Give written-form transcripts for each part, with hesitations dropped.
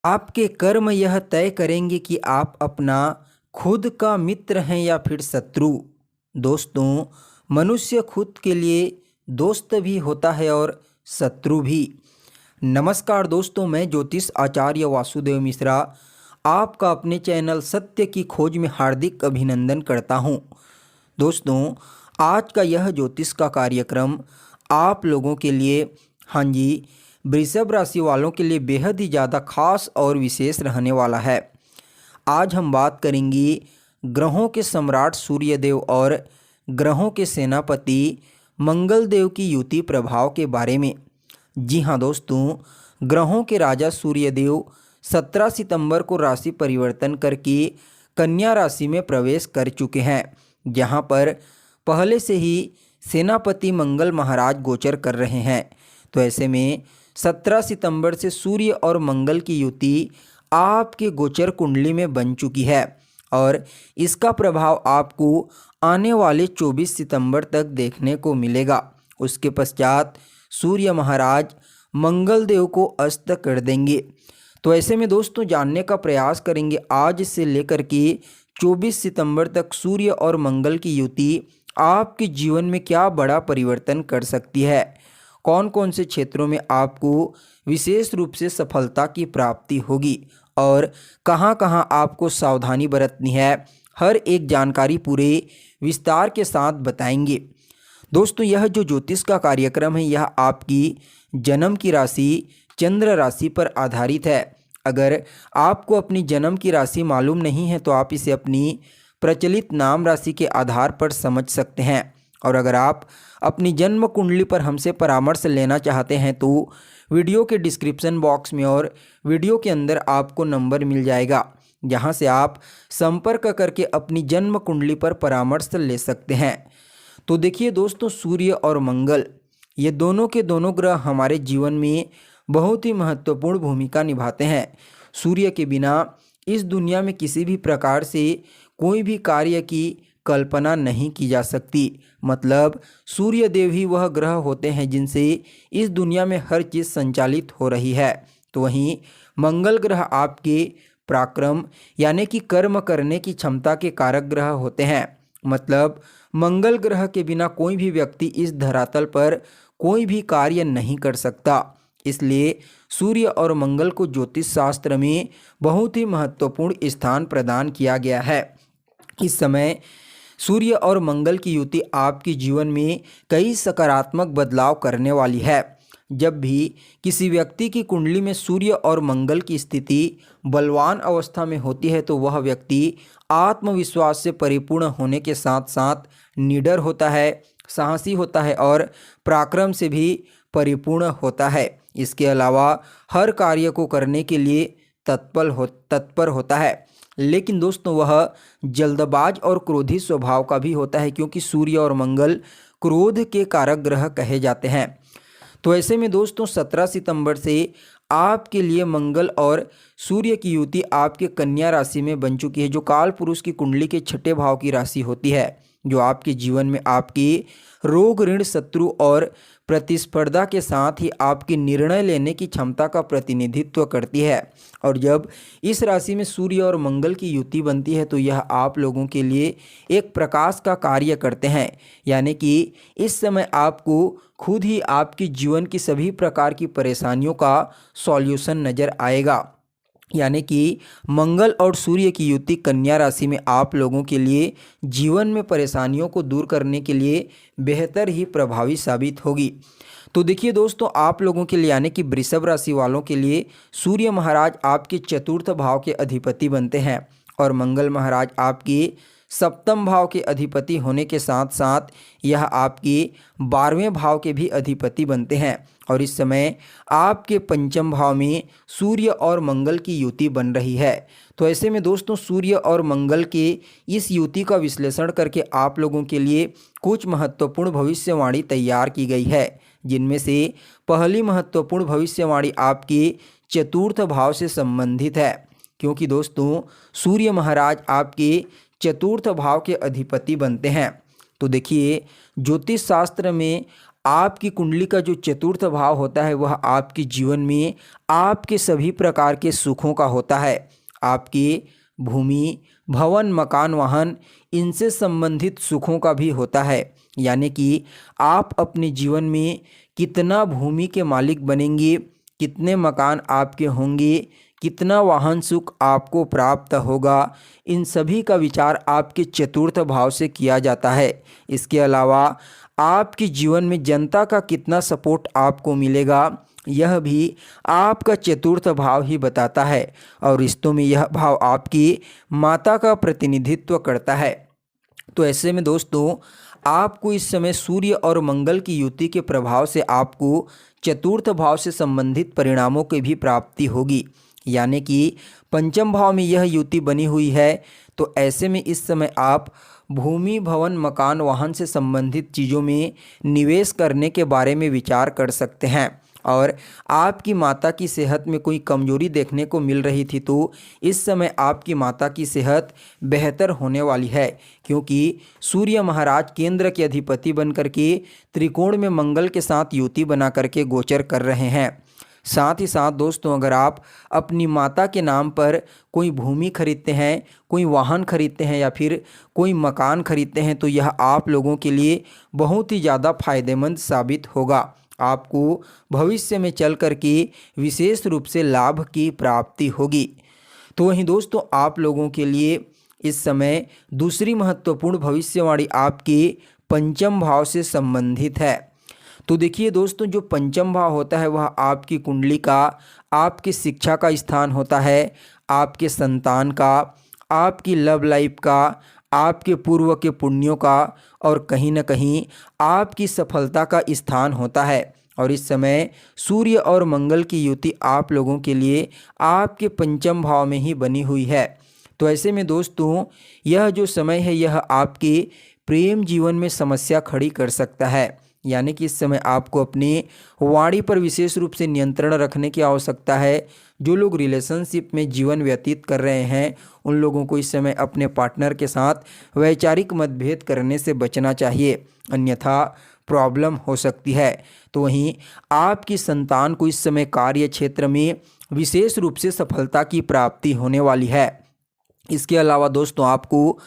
आपके कर्म यह तय करेंगे कि आप अपना खुद का मित्र हैं या फिर शत्रु। दोस्तों, मनुष्य खुद के लिए दोस्त भी होता है और शत्रु भी। नमस्कार दोस्तों, मैं ज्योतिष आचार्य वासुदेव मिश्रा आपका अपने चैनल सत्य की खोज में हार्दिक अभिनंदन करता हूं। दोस्तों, आज का यह ज्योतिष का कार्यक्रम आप लोगों के लिए, हाँ जी, वृषभ राशि वालों के लिए बेहद ही ज़्यादा खास और विशेष रहने वाला है। आज हम बात करेंगे ग्रहों के सम्राट सूर्यदेव और ग्रहों के सेनापति मंगल देव की युति प्रभाव के बारे में। जी हाँ दोस्तों, ग्रहों के राजा सूर्यदेव 17 सितंबर को राशि परिवर्तन करके कन्या राशि में प्रवेश कर चुके हैं, जहाँ पर पहले से ही सेनापति मंगल महाराज गोचर कर रहे हैं। तो ऐसे में 17 सितंबर से सूर्य और मंगल की युति आपके गोचर कुंडली में बन चुकी है और इसका प्रभाव आपको आने वाले 24 सितंबर तक देखने को मिलेगा। उसके पश्चात सूर्य महाराज मंगल देव को अस्त कर देंगे। तो ऐसे में दोस्तों, जानने का प्रयास करेंगे आज से लेकर के 24 सितंबर तक सूर्य और मंगल की युति आपके जीवन में क्या बड़ा परिवर्तन कर सकती है, कौन कौन से क्षेत्रों में आपको विशेष रूप से सफलता की प्राप्ति होगी और कहां कहां आपको सावधानी बरतनी है। हर एक जानकारी पूरे विस्तार के साथ बताएंगे। दोस्तों, यह जो ज्योतिष का कार्यक्रम है यह आपकी जन्म की राशि चंद्र राशि पर आधारित है। अगर आपको अपनी जन्म की राशि मालूम नहीं है तो आप इसे अपनी प्रचलित नाम राशि के आधार पर समझ सकते हैं। और अगर आप अपनी जन्म कुंडली पर हमसे परामर्श लेना चाहते हैं तो वीडियो के डिस्क्रिप्शन बॉक्स में और वीडियो के अंदर आपको नंबर मिल जाएगा, जहां से आप संपर्क करके अपनी जन्म कुंडली पर परामर्श ले सकते हैं। तो देखिए दोस्तों, सूर्य और मंगल ये दोनों के दोनों ग्रह हमारे जीवन में बहुत ही महत्वपूर्ण भूमिका निभाते हैं। सूर्य के बिना इस दुनिया में किसी भी प्रकार से कोई भी कार्य की कल्पना नहीं की जा सकती। मतलब सूर्य देव ही वह ग्रह होते हैं जिनसे इस दुनिया में हर चीज़ संचालित हो रही है। तो वहीं मंगल ग्रह आपके पराक्रम यानी कि कर्म करने की क्षमता के कारक ग्रह होते हैं। मतलब मंगल ग्रह के बिना कोई भी व्यक्ति इस धरातल पर कोई भी कार्य नहीं कर सकता। इसलिए सूर्य और मंगल को ज्योतिष शास्त्र में बहुत ही महत्वपूर्ण स्थान प्रदान किया गया है। इस समय सूर्य और मंगल की युति आपके जीवन में कई सकारात्मक बदलाव करने वाली है। जब भी किसी व्यक्ति की कुंडली में सूर्य और मंगल की स्थिति बलवान अवस्था में होती है तो वह व्यक्ति आत्मविश्वास से परिपूर्ण होने के साथ साथ निडर होता है, साहसी होता है और पराक्रम से भी परिपूर्ण होता है। इसके अलावा हर कार्य को करने के लिए तत्पर होता है। लेकिन दोस्तों, वह जल्दबाज और क्रोधी स्वभाव का भी होता है, क्योंकि सूर्य और मंगल क्रोध के कारक ग्रह कहे जाते हैं। तो ऐसे में दोस्तों, 17 सितंबर से आपके लिए मंगल और सूर्य की युति आपके कन्या राशि में बन चुकी है, जो काल पुरुष की कुंडली के छठे भाव की राशि होती है, जो आपके जीवन में आपकी रोग, ऋण, शत्रु और प्रतिस्पर्धा के साथ ही आपकी निर्णय लेने की क्षमता का प्रतिनिधित्व करती है। और जब इस राशि में सूर्य और मंगल की युति बनती है तो यह आप लोगों के लिए एक प्रकाश का कार्य करते हैं, यानी कि इस समय आपको खुद ही आपके जीवन की सभी प्रकार की परेशानियों का सॉल्यूशन नज़र आएगा। यानी कि मंगल और सूर्य की युति कन्या राशि में आप लोगों के लिए जीवन में परेशानियों को दूर करने के लिए बेहतर ही प्रभावी साबित होगी। तो देखिए दोस्तों, आप लोगों के लिए यानी कि वृषभ राशि वालों के लिए सूर्य महाराज आपके चतुर्थ भाव के अधिपति बनते हैं और मंगल महाराज आपके सप्तम भाव के अधिपति होने के साथ साथ यह आपके 12वें भाव के भी अधिपति बनते हैं। और इस समय आपके पंचम भाव में सूर्य और मंगल की युति बन रही है। तो ऐसे में दोस्तों, सूर्य और मंगल के इस युति का विश्लेषण करके आप लोगों के लिए कुछ महत्वपूर्ण भविष्यवाणी तैयार की गई है, जिनमें से पहली महत्वपूर्ण भविष्यवाणी आपके चतुर्थ भाव से संबंधित है, क्योंकि दोस्तों सूर्य महाराज आपके चतुर्थ भाव के अधिपति बनते हैं। तो देखिए, ज्योतिष शास्त्र में आपकी कुंडली का जो चतुर्थ भाव होता है वह आपके जीवन में आपके सभी प्रकार के सुखों का होता है। आपके भूमि, भवन, मकान, वाहन इनसे संबंधित सुखों का भी होता है। यानी कि आप अपने जीवन में कितना भूमि के मालिक बनेंगे, कितने मकान आपके होंगे, कितना वाहन सुख आपको प्राप्त होगा, इन सभी का विचार आपके चतुर्थ भाव से किया जाता है। इसके अलावा आपके जीवन में जनता का कितना सपोर्ट आपको मिलेगा, यह भी आपका चतुर्थ भाव ही बताता है। और रिश्तों में यह भाव आपकी माता का प्रतिनिधित्व करता है। तो ऐसे में दोस्तों, आपको इस समय सूर्य और मंगल की युति के प्रभाव से आपको चतुर्थ भाव से संबंधित परिणामों की भी प्राप्ति होगी। यानी कि पंचम भाव में यह युति बनी हुई है। तो ऐसे में इस समय आप भूमि, भवन, मकान, वाहन से संबंधित चीज़ों में निवेश करने के बारे में विचार कर सकते हैं। और आपकी माता की सेहत में कोई कमजोरी देखने को मिल रही थी तो इस समय आपकी माता की सेहत बेहतर होने वाली है, क्योंकि सूर्य महाराज केंद्र के अधिपति बन करके त्रिकोण में मंगल के साथ युति बना करके गोचर कर रहे हैं। साथ ही साथ दोस्तों, अगर आप अपनी माता के नाम पर कोई भूमि खरीदते हैं, कोई वाहन खरीदते हैं या फिर कोई मकान खरीदते हैं तो यह आप लोगों के लिए बहुत ही ज़्यादा फायदेमंद साबित होगा। आपको भविष्य में चल कर के विशेष रूप से लाभ की प्राप्ति होगी। तो वहीं दोस्तों, आप लोगों के लिए इस समय दूसरी महत्वपूर्ण भविष्यवाणी आपके पंचम भाव से संबंधित है। तो देखिए दोस्तों, जो पंचम भाव होता है वह आपकी कुंडली का, आपकी शिक्षा का स्थान होता है, आपके संतान का, आपकी लव लाइफ का, आपके पूर्व के पुण्यों का और कहीं न कहीं आपकी सफलता का स्थान होता है। और इस समय सूर्य और मंगल की युति आप लोगों के लिए आपके पंचम भाव में ही बनी हुई है। तो ऐसे में दोस्तों, यह जो समय है यह आपके प्रेम जीवन में समस्या खड़ी कर सकता है। यानी कि इस समय आपको अपनी वाणी पर विशेष रूप से नियंत्रण रखने की आवश्यकता है। जो लोग रिलेशनशिप में जीवन व्यतीत कर रहे हैं उन लोगों को इस समय अपने पार्टनर के साथ वैचारिक मतभेद करने से बचना चाहिए, अन्यथा प्रॉब्लम हो सकती है। तो वहीं आपकी संतान को इस समय कार्य क्षेत्र में विशेष रूप से सफलता की प्राप्ति होने वाली है। इसके अलावा दोस्तों, आपको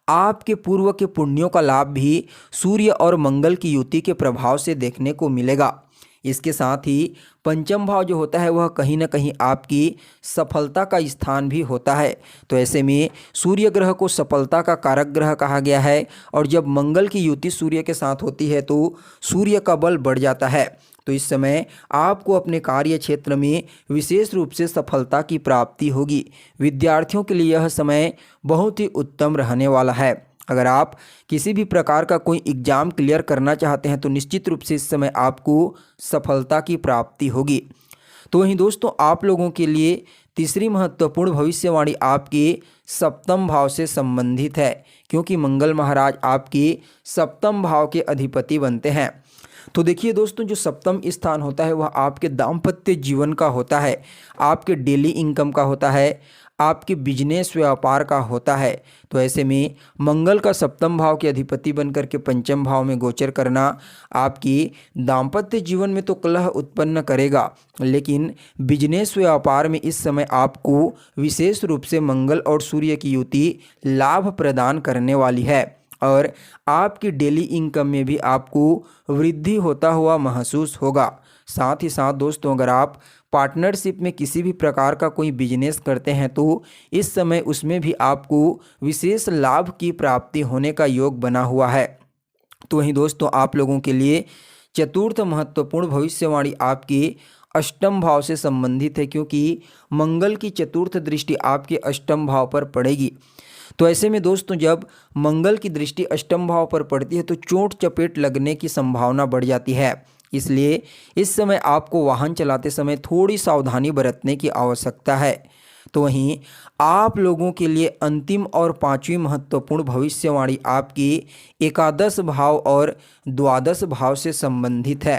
आपके पूर्व के पुण्यों का लाभ भी सूर्य और मंगल की युति के प्रभाव से देखने को मिलेगा। इसके साथ ही पंचम भाव जो होता है वह कहीं ना कहीं आपकी सफलता का स्थान भी होता है। तो ऐसे में सूर्य ग्रह को सफलता का कारक ग्रह कहा गया है और जब मंगल की युति सूर्य के साथ होती है तो सूर्य का बल बढ़ जाता है। तो इस समय आपको अपने कार्य क्षेत्र में विशेष रूप से सफलता की प्राप्ति होगी। विद्यार्थियों के लिए यह समय बहुत ही उत्तम रहने वाला है। अगर आप किसी भी प्रकार का कोई एग्ज़ाम क्लियर करना चाहते हैं तो निश्चित रूप से इस समय आपको सफलता की प्राप्ति होगी। तो वहीं दोस्तों, आप लोगों के लिए तीसरी महत्वपूर्ण भविष्यवाणी आपके सप्तम भाव से संबंधित है, क्योंकि मंगल महाराज आपके सप्तम भाव के अधिपति बनते हैं। तो देखिए दोस्तों, जो सप्तम स्थान होता है वह आपके दाम्पत्य जीवन का होता है, आपके डेली इनकम का होता है, आपके बिजनेस व्यापार का होता है। तो ऐसे में मंगल का सप्तम भाव के अधिपति बनकर के पंचम भाव में गोचर करना आपकी दाम्पत्य जीवन में तो कलह उत्पन्न करेगा, लेकिन बिजनेस व्यापार में इस समय आपको विशेष रूप से मंगल और सूर्य की युति लाभ प्रदान करने वाली है और आपकी डेली इनकम में भी आपको वृद्धि होता हुआ महसूस होगा। साथ ही साथ दोस्तों, अगर आप पार्टनरशिप में किसी भी प्रकार का कोई बिजनेस करते हैं तो इस समय उसमें भी आपको विशेष लाभ की प्राप्ति होने का योग बना हुआ है। तो वहीं दोस्तों, आप लोगों के लिए चतुर्थ महत्वपूर्ण भविष्यवाणी आपके अष्टम भाव से संबंधित है, क्योंकि मंगल की चतुर्थ दृष्टि आपके अष्टम भाव पर पड़ेगी। तो ऐसे में दोस्तों, जब मंगल की दृष्टि अष्टम भाव पर पड़ती है तो चोट चपेट लगने की संभावना बढ़ जाती है। इसलिए इस समय आपको वाहन चलाते समय थोड़ी सावधानी बरतने की आवश्यकता है। तो वहीं आप लोगों के लिए अंतिम और पांचवी महत्वपूर्ण भविष्यवाणी आपकी एकादश भाव और द्वादश भाव से संबंधित है,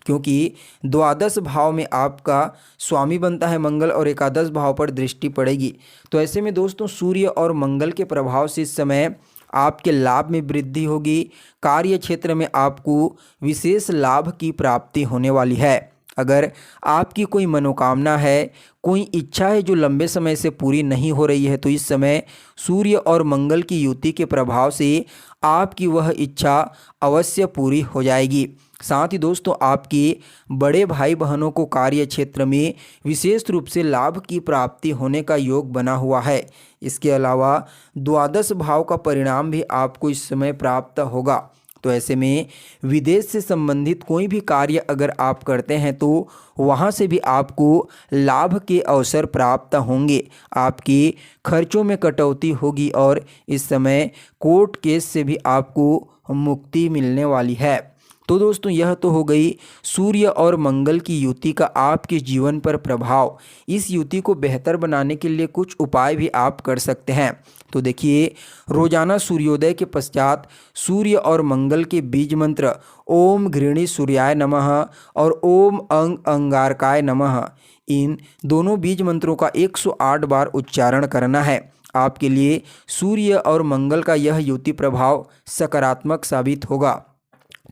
क्योंकि द्वादश भाव में आपका स्वामी बनता है मंगल और एकादश भाव पर दृष्टि पड़ेगी। तो ऐसे में दोस्तों, सूर्य और मंगल के प्रभाव से इस समय आपके लाभ में वृद्धि होगी। कार्य क्षेत्र में आपको विशेष लाभ की प्राप्ति होने वाली है। अगर आपकी कोई मनोकामना है, कोई इच्छा है जो लंबे समय से पूरी नहीं हो रही है, तो इस समय सूर्य और मंगल की युति के प्रभाव से आपकी वह इच्छा अवश्य पूरी हो जाएगी। साथ ही दोस्तों, आपके बड़े भाई बहनों को कार्य क्षेत्र में विशेष रूप से लाभ की प्राप्ति होने का योग बना हुआ है। इसके अलावा द्वादश भाव का परिणाम भी आपको इस समय प्राप्त होगा। तो ऐसे में विदेश से संबंधित कोई भी कार्य अगर आप करते हैं तो वहाँ से भी आपको लाभ के अवसर प्राप्त होंगे। आपके खर्चों में कटौती होगी और इस समय कोर्ट केस से भी आपको मुक्ति मिलने वाली है। तो दोस्तों, यह तो हो गई सूर्य और मंगल की युति का आपके जीवन पर प्रभाव। इस युति को बेहतर बनाने के लिए कुछ उपाय भी आप कर सकते हैं। तो देखिए, रोजाना सूर्योदय के पश्चात सूर्य और मंगल के बीज मंत्र ओम घृणी सूर्याय नमः और ओम अंग अंगारकाय नमः, इन दोनों बीज मंत्रों का 108 बार उच्चारण करना है। आपके लिए सूर्य और मंगल का यह युति प्रभाव सकारात्मक साबित होगा।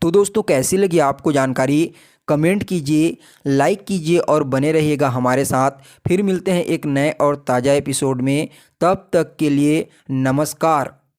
तो दोस्तों, कैसी लगी आपको जानकारी? कमेंट कीजिए, लाइक कीजिए और बने रहिएगा हमारे साथ। फिर मिलते हैं एक नए और ताज़ा एपिसोड में। तब तक के लिए नमस्कार।